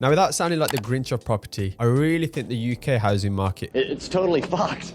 Now, without sounding like the Grinch of property, I really think the UK housing market, It's totally fucked.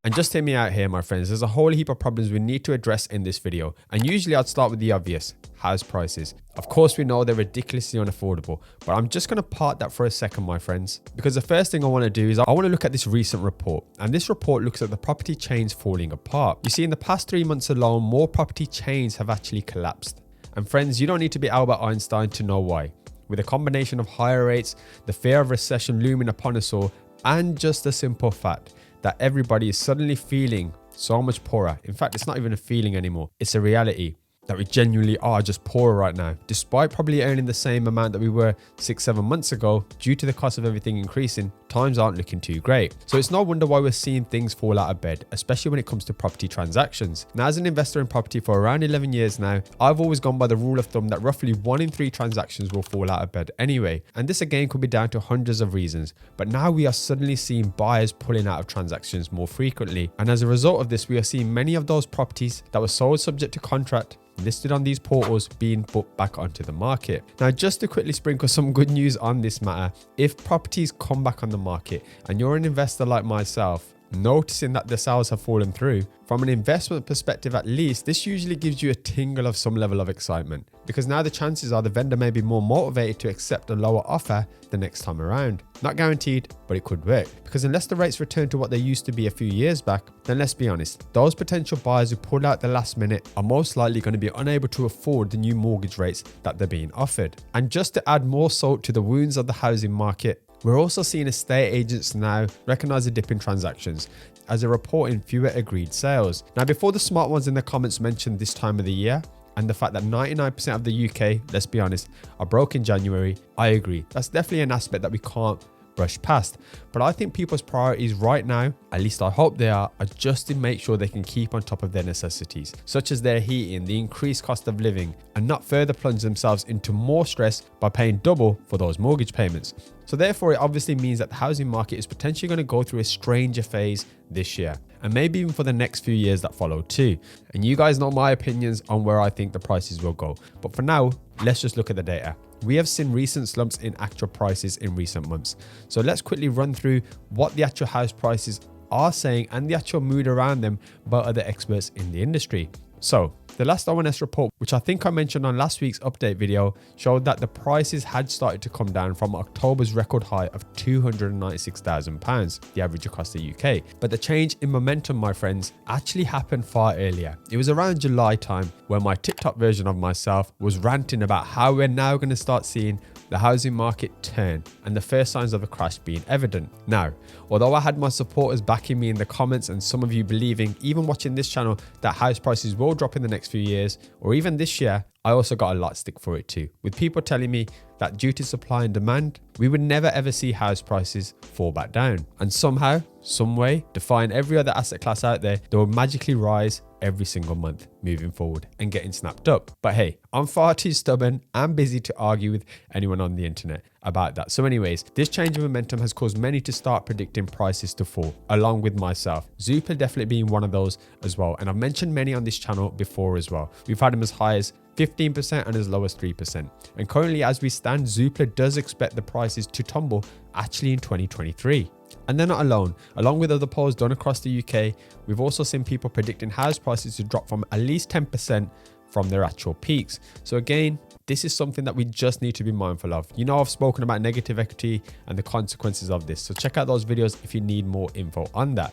and just hear me out here, my friends, there's a whole heap of problems we need to address in this video. And usually I'd start with the obvious, house prices. Of course, we know they're ridiculously unaffordable, but I'm just gonna park that for a second, my friends, because the first thing I wanna do is I wanna look at this recent report. And this report looks at the property chains falling apart. You see, in the past 3 months alone, more property chains have actually collapsed. And friends, you don't need to be Albert Einstein to know why. With a combination of higher rates, the fear of recession looming upon us all, and just the simple fact that everybody is suddenly feeling so much poorer. In fact, it's not even a feeling anymore. It's a reality that we genuinely are just poorer right now, despite probably earning the same amount that we were 6-7 months ago. Due to the cost of everything increasing, times aren't looking too great. So it's no wonder why we're seeing things fall out of bed, especially when it comes to property transactions. Now, as an investor in property for around 11 years now, I've always gone by the rule of thumb that roughly 1 in 3 transactions will fall out of bed anyway. And this again could be down to hundreds of reasons. But now we are suddenly seeing buyers pulling out of transactions more frequently. And as a result of this, we are seeing many of those properties that were sold subject to contract listed on these portals being put back onto the market. Now, just to quickly sprinkle some good news on this matter, if properties come back on the market and you're an investor like myself, noticing that the sales have fallen through, from an investment perspective at least, this usually gives you a tingle of some level of excitement, because now the chances are the vendor may be more motivated to accept a lower offer the next time around. Not guaranteed, but it could work, because unless the rates return to what they used to be a few years back, then let's be honest, those potential buyers who pulled out the last minute are most likely going to be unable to afford the new mortgage rates that they're being offered. And just to add more salt to the wounds of the housing market, we're also seeing estate agents now recognize a dip in transactions as they're reporting fewer agreed sales. Now, before the smart ones in the comments mentioned this time of the year and the fact that 99% of the UK, let's be honest, are broke in January, I agree. That's definitely an aspect that we can't brush past. But I think people's priorities right now, at least I hope they are just to make sure they can keep on top of their necessities, such as their heating, the increased cost of living, and not further plunge themselves into more stress by paying double for those mortgage payments. So therefore, it obviously means that the housing market is potentially going to go through a stranger phase this year, and maybe even for the next few years that follow too. And you guys know my opinions on where I think the prices will go. But for now, let's just look at the data. We have seen recent slumps in actual prices in recent months. So let's quickly run through what the actual house prices are saying and the actual mood around them by other experts in the industry. So the last ONS report, which I think I mentioned on last week's update video, showed that the prices had started to come down from October's record high of £296,000, the average across the UK. But the change in momentum, my friends, actually happened far earlier. It was around July time where my TikTok version of myself was ranting about how we're now going to start seeing the housing market turn and the first signs of a crash being evident. Now, although I had my supporters backing me in the comments and some of you believing, even watching this channel, that house prices will drop in the next few years or even this year, I also got a lot of stick for it too, with people telling me that due to supply and demand, we would never ever see house prices fall back down. And somehow, some way, defying every other asset class out there, they will magically rise every single month moving forward and getting snapped up. But hey, I'm far too stubborn and busy to argue with anyone on the internet about that. So anyways, this change of momentum has caused many to start predicting prices to fall, along with myself. Zoopla definitely being one of those as well. And I've mentioned many on this channel before as well. We've had them as high as 15% and as low as 3%. And currently, as we stand, Zoopla does expect the prices to tumble actually in 2023. And they're not alone. Along with other polls done across the UK, we've also seen people predicting house prices to drop from at least 10% from their actual peaks. So again, this is something that we just need to be mindful of. You know, I've spoken about negative equity and the consequences of this. So check out those videos if you need more info on that.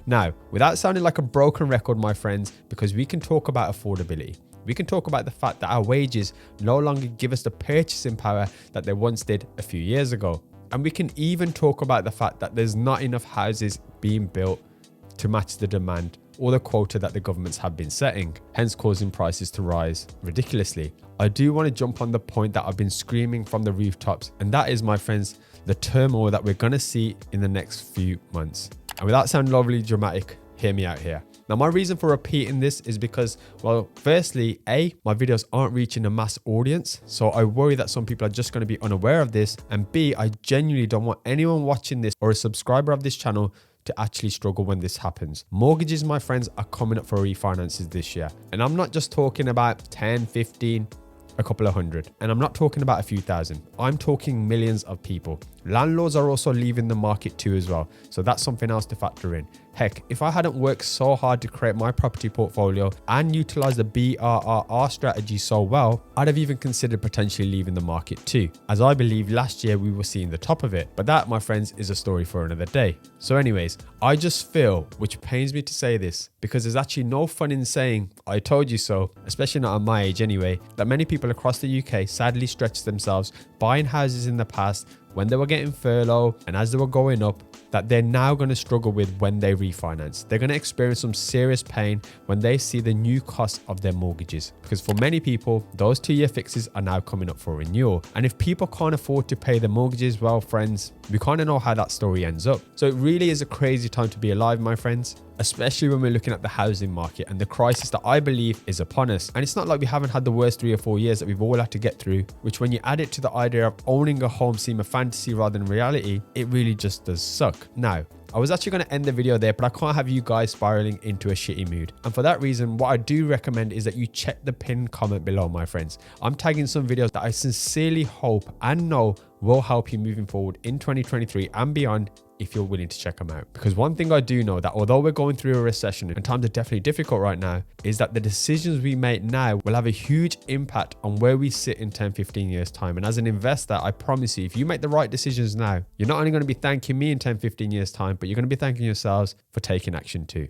Now, without sounding like a broken record, my friends, because we can talk about affordability. We can talk about the fact that our wages no longer give us the purchasing power that they once did a few years ago. And we can even talk about the fact that there's not enough houses being built to match the demand or the quota that the governments have been setting, hence causing prices to rise ridiculously. I do want to jump on the point that I've been screaming from the rooftops, and that is, my friends, the turmoil that we're going to see in the next few months. And without sounding overly dramatic, hear me out here. Now, my reason for repeating this is because, well, firstly, A, my videos aren't reaching a mass audience, so I worry that some people are just going to be unaware of this, and B, I genuinely don't want anyone watching this or a subscriber of this channel to actually struggle when this happens. Mortgages, my friends, are coming up for refinances this year, and I'm not just talking about 10, 15, a couple of hundred. And I'm not talking about a few thousand. I'm talking millions of people. Landlords are also leaving the market too as well. So that's something else to factor in. Heck, if I hadn't worked so hard to create my property portfolio and utilize the BRRR strategy so well, I'd have even considered potentially leaving the market too, as I believe last year we were seeing the top of it. But that, my friends, is a story for another day. So anyways, I just feel, which pains me to say this, because there's actually no fun in saying, I told you so, especially not at my age anyway, that many people across the UK sadly stretched themselves buying houses in the past when they were getting furlough and as they were going up, that they're now going to struggle with when they refinance. They're going to experience some serious pain when they see the new cost of their mortgages. Because for many people, those 2-year fixes are now coming up for renewal. And if people can't afford to pay their mortgages, well, friends, we kind of know how that story ends up. So it really is a crazy time to be alive, my friends, especially when we're looking at the housing market and the crisis that I believe is upon us. And it's not like we haven't had the worst 3 or 4 years that we've all had to get through, which when you add it to the idea of owning a home seem a fantasy rather than reality, it really just does suck. Now, I was actually going to end the video there, but I can't have you guys spiraling into a shitty mood. And for that reason, what I do recommend is that you check the pinned comment below, my friends. I'm tagging some videos that I sincerely hope and know will help you moving forward in 2023 and beyond, if you're willing to check them out. Because one thing I do know, that although we're going through a recession and times are definitely difficult right now, is that the decisions we make now will have a huge impact on where we sit in 10, 15 years time. And as an investor, I promise you, if you make the right decisions now, you're not only going to be thanking me in 10, 15 years time, but you're going to be thanking yourselves for taking action too.